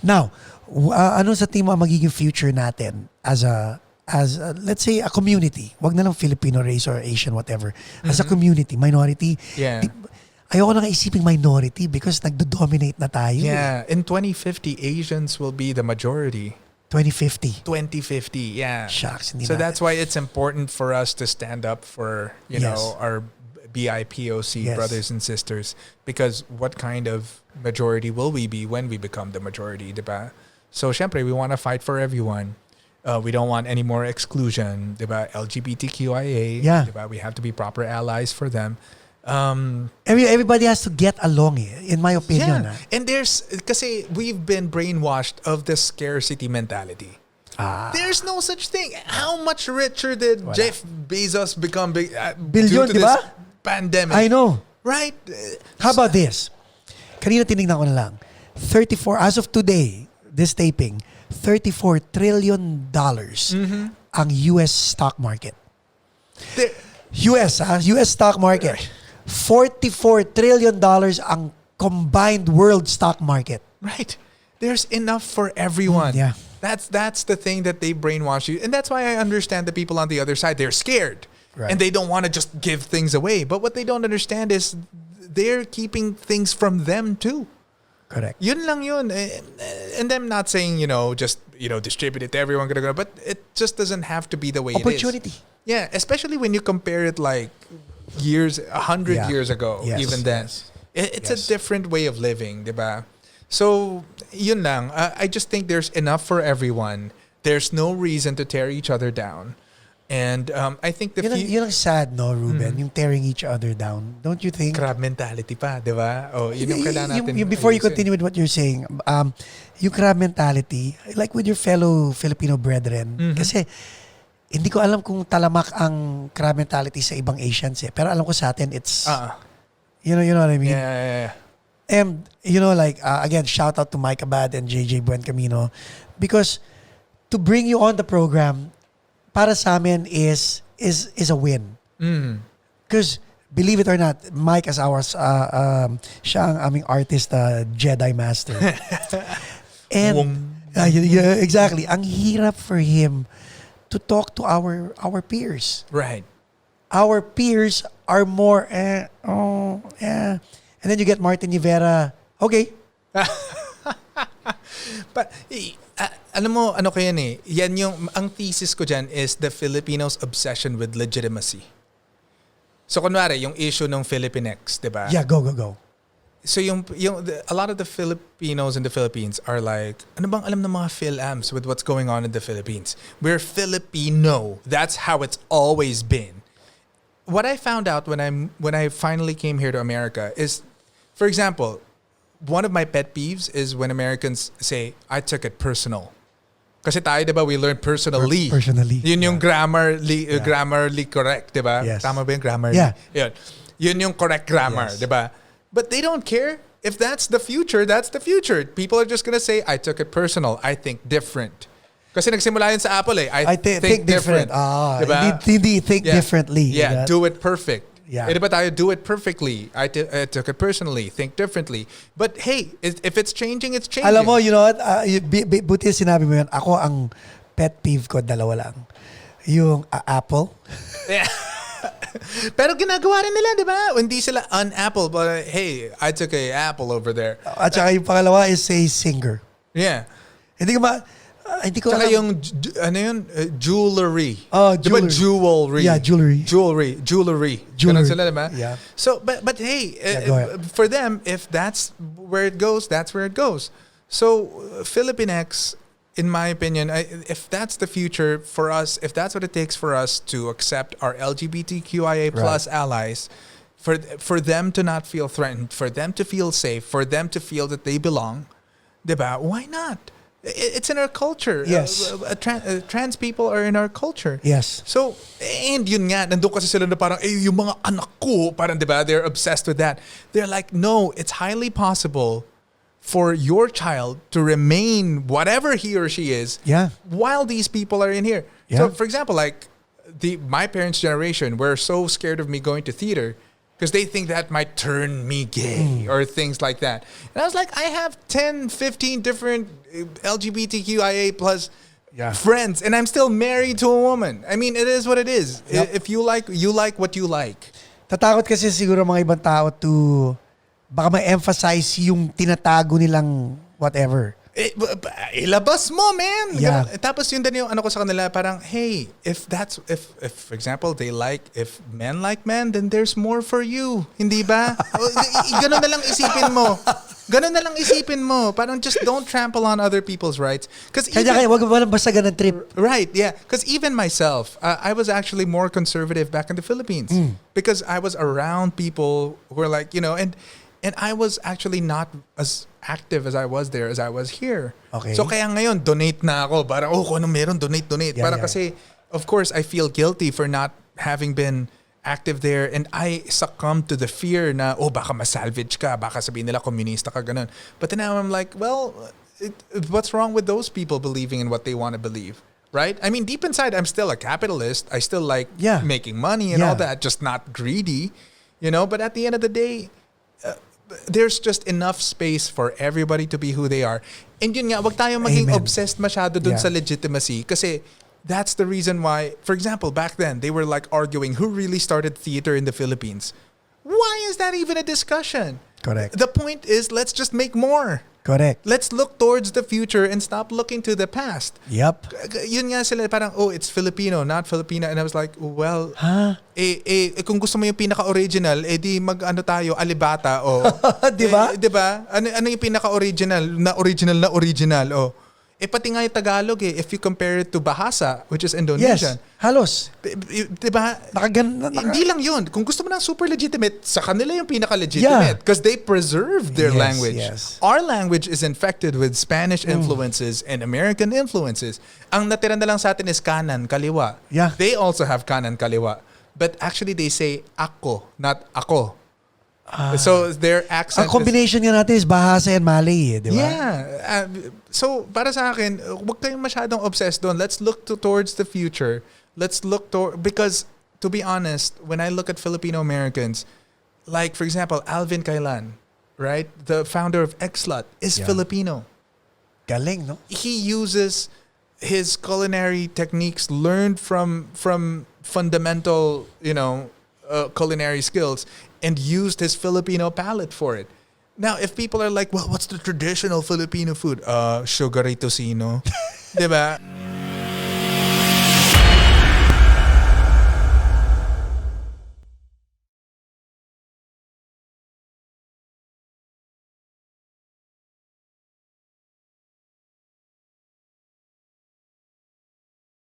Now, ano sa tingin mo ang magiging future natin as let's say a community, wag na lang Filipino race or Asian whatever, as a community, minority. Yeah. Ayoko na nga isiping minority because nagdo-dominate na tayo. Yeah, in 2050, Asians will be the majority. 2050. 2050, yeah. Shucks, hindi So na. that's why it's important for us to stand up for, you Yes. know, our BIPOC Yes. brothers and sisters, because what kind of majority will we be when we become the majority, diba? So, syempre, we want to fight for everyone. We don't want any more exclusion, diba? LGBTQIA, Yeah. diba? We have to be proper allies for them. Everybody has to get along in my opinion. Yeah. And kasi we've been brainwashed of the scarcity mentality. There's no such thing. How much richer did Jeff Bezos become Billion, due to di ba? this pandemic? I know. Right? How about this? Kanina tinignan ko na lang. 34, as of today, this taping, $34 trillion ang US stock market. US stock market. $44 trillion ang combined world stock market. Right. There's enough for everyone. Yeah. That's the thing that they brainwash you. And that's why I understand the people on the other side, they're scared. Right. And they don't want to just give things away. But what they don't understand is they're keeping things from them too. Correct. Yun lang yun. And I'm not saying, just, distribute it to everyone. But it just doesn't have to be the way Opportunity. it is. Yeah, especially when you compare it like 100 years ago, Yes. even then. Yes. It's Yes. a different way of living, diba? So, yun lang. I just think there's enough for everyone. There's no reason to tear each other down. And I think Yun ang sad, no, Reuben? Yung tearing each other down. Don't you think? crab mentality pa, diba? Oh, yun yung kailangan natin. Before you ayusin. continue with what you're saying, yung crab mentality, like with your fellow Filipino brethren, kasi hindi ko alam kung talamak ang crab mentality sa ibang Asians eh. Pero alam ko sa atin, it's, you know what I mean? Yeah. And, again, shout out to Mike Abad and JJ Buen Camino, because to bring you on the program, para sa amin is a win. Because, believe it or not, Mike as ours, siya ang aming artist, Jedi Master. And, yeah, exactly. Ang hirap for him to talk to our peers. Right. Our peers are more, And then you get Martin Rivera, okay. But, alam mo, ano kaya yan ang thesis ko dyan is the Filipinos' obsession with legitimacy. So, kunwari, yung issue ng Philippinex, diba? Yeah, go. So, a lot of the Filipinos in the Philippines are like, ano bang alam ng mga Phil-Ams with what's going on in the Philippines? We're Filipino. That's how it's always been. What I found out when I finally came here to America is, for example, one of my pet peeves is when Americans say, I took it personal. Kasi tayo, diba, we learned personally. Personally. Yun yung grammarly correct, diba? Yes. Tama ba yung grammarly? Yeah. Yun yung correct grammar, Yes. diba? But they don't care. If that's the future, that's the future. People are just gonna say, I took it personal. I think different. Kasi nagsimula yun sa Apple eh. I think different. Diba? Hindi think differently. Yeah, do it perfect. Yeah. Eh, diba tayo, do it perfectly. I took it personally. Think differently. But hey, if it's changing, it's changing. Alam mo, you know what? Buti sinabi mo yun. Ako, ang pet peeve ko, dalawa lang. Yung Apple. Yeah. Pero ginagawa rin nila, di ba? Hindi sila un-Apple, but hey, I took a Apple over there. At saka yung pangalawa is say singer. Yeah. Hindi ko Tsaka alam. yung, jewelry. Oh, Diba jewelry. jewelry? Yeah, jewelry. Jewelry. Ganun sila, diba? Yeah. So, but hey, go ahead. for them, if that's where it goes, that's where it goes. So, Philippinex, in my opinion, if that's the future for us, if that's what it takes for us to accept our LGBTQIA plus allies, for them to not feel threatened, for them to feel safe, for them to feel that they belong, diba? Why not? It's in our culture. Yes. Trans people are in our culture. Yes. So, and yun nga, nandun kasi sila na parang, yung mga anak ko, parang diba, they're obsessed with that. They're like, no, it's highly possible for your child to remain whatever he or she is while these people are in here. Yeah. So, for example, like my parents' generation were so scared of me going to theater because they think that might turn me gay or things like that. And I was like, I have 10, 15 different LGBTQIA plus friends, and I'm still married to a woman. I mean, it is what it is. Yep. If you like what you like. Tatakot kasi siguro mga ibang tao to baka ma-emphasize yung tinatago nilang whatever. Ilabas mo, man. Yeah. Tapos yun din yung ano ko sa kanila, parang, hey, if for example, if men like men, then there's more for you. Hindi ba? Ganun na lang isipin mo. Ganun na lang isipin mo. Parang just don't trample on other people's rights. Kaya wag mo lang basta ganun trip. Right, yeah. Because even myself, I was actually more conservative back in the Philippines. Because I was around people who were like, and I was actually not as active as I was there as I was here. Okay. So kaya ngayon, donate na ako. Parang, kung ano meron, donate. Kasi, of course, I feel guilty for not having been active there, and I succumbed to the fear na, baka masalvage ka, baka sabihin nila komunista ka, ganun. But then now I'm like, well, what's wrong with those people believing in what they want to believe? Right? I mean, deep inside, I'm still a capitalist. I still like making money and all that, just not greedy. But at the end of the day, there's just enough space for everybody to be who they are. And yun nga, wag tayo maging obsessed masyado dun sa legitimacy. Kasi that's the reason why, for example, back then, they were like arguing who really started theater in the Philippines. Why is that even a discussion? Correct. The point is, let's just make more. Correct. Let's look towards the future and stop looking to the past. Yep. Yun nga sila, parang, it's Filipino, not Filipina. And I was like, well, kung gusto mo yung pinaka-original, di mag-ano tayo, alibata, Di ba? Di ba? Ano yung pinaka-original, na original, pati nga yung Tagalog, if you compare it to Bahasa, which is Indonesian. Yes, halos. Diba? Hindi lang yun. Kung gusto mo ng super legitimate, sa kanila yung pinaka-legitimate. Because they preserved their language. Yes. Our language is infected with Spanish influences and American influences. Ang natira na lang sa atin is kanan, kaliwa. Yeah. They also have kanan, kaliwa. But actually they say ako, not ako. So their accent Ang combination nga natin is Bahasa and Malay, di ba? Yeah. So para sa akin, huwag kayong masyadong obsessed doon. Let's look towards the future. Let's look because to be honest, when I look at Filipino Americans, like for example, Alvin Kailan, right? The founder of Xlut is Filipino. Galing, no? He uses his culinary techniques learned from fundamental, culinary skills and used his Filipino palate for it. Now, if people are like, well, what's the traditional Filipino food? Sugarito sino. Diba?